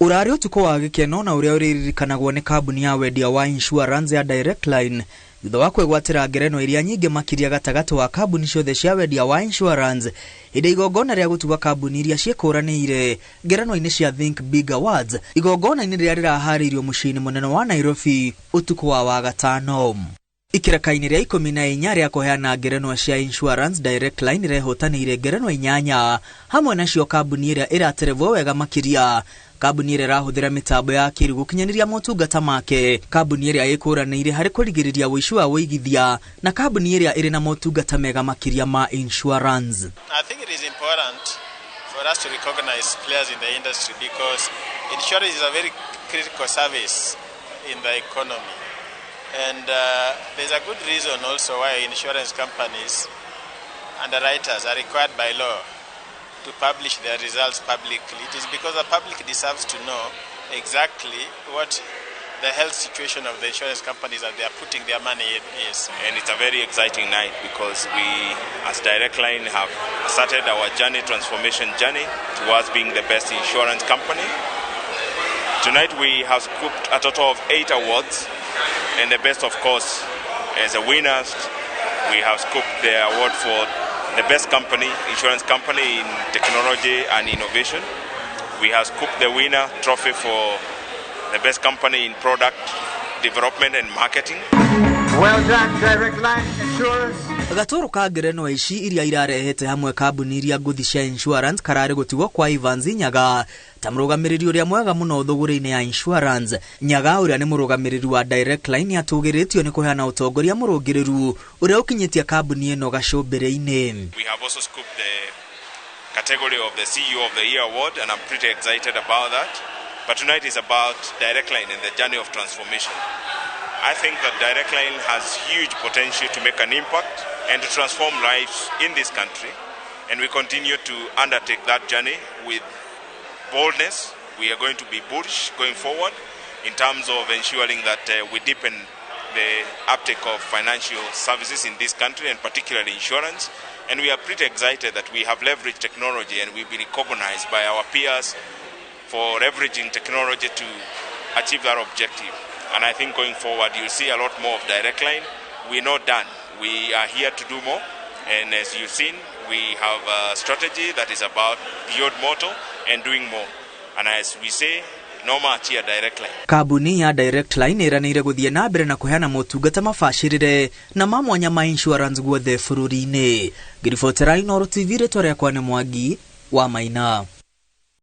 Urari utuko wa gikeno na uria uririkanagwo ni kambuni ya wendia wa insurance ya Directline thutha wa kwegwatira ngerenwa iria nyingi makiria gatagati wa kambuni ciothe cia wendia wa insurance ide igongona ria gutuga kambuni iria ciekuranire ngerenwa-ini cia Think Big Awards igongona-ini ria rirahariirio muciini munene wa Nairobi utuko wa wagatano. Ikiraka-ini ria 14 ria kuheana ngerenwa cia insurance, Directline rehotanire ngerenwa 8 hamwe nacio kambuni iria iraterevwo wega makiria, kambuni iria irahuthira mitambo ya kiriu gukinyaniria motungata make, kambuni iria ikuranire hari kurigiriria wici wa uigithia na kambuni iria iri na motungata mega makiria ma insurance. I think it is important for us to recognize players in the industry because insurance is a very critical service in the economy. And there's a good reason also why insurance companies, underwriters are required by law to publish their results publicly. It is because the public deserves to know exactly what the health situation of the insurance companies that they are putting their money in is. And it's a very exciting night because we, as Directline, have started our transformation journey towards being the best insurance company. Tonight we have scooped a total of 8 awards. And the best, of course, as a winners, we have scooped the award for the best company, insurance company in technology and innovation. We have scooped the winner trophy for the best company in product development and marketing. Well done, Directline Insurance. Gatoro ka ngerenwa ici iria irarehete hamwe kambuni iria nguthi cia insurance karari gutigwo kwa Evans Nyaga ta murugamiriri uria mwega muno thuguri-ini ya insurance. Nyaga uria ni murugamiriri wa Directline atugiritio ni kuheana utongoria murungiriru uria ukinyitia kambuni ino gacumbire-ini. We have also scooped the category of the CEO of the Year award and I'm pretty excited about that. But tonight is about Directline and the journey of transformation. I think that Directline has huge potential to make an impact and to transform lives in this country. And we continue to undertake that journey with boldness. We are going to be bullish going forward in terms of ensuring that we deepen the uptake of financial services in this country and particularly insurance. And we are pretty excited that we have leveraged technology and we've been recognized by our peers for leveraging technology to achieve that objective. And I think going forward, you'll see a lot more of Directline. We're not done. We are here to do more. And as you've seen, we have a strategy that is about beyond mortal and doing more. And as we say, NOMA ACHIA Directline. Kambuni ya Directline iranire guthie na mbere na kuheana motungata mabacirire na mamwanya ma insurance guothe bururi-ini. Ngiribotera Inooro TV ritwa riakwa ni Mwangi wa Maina.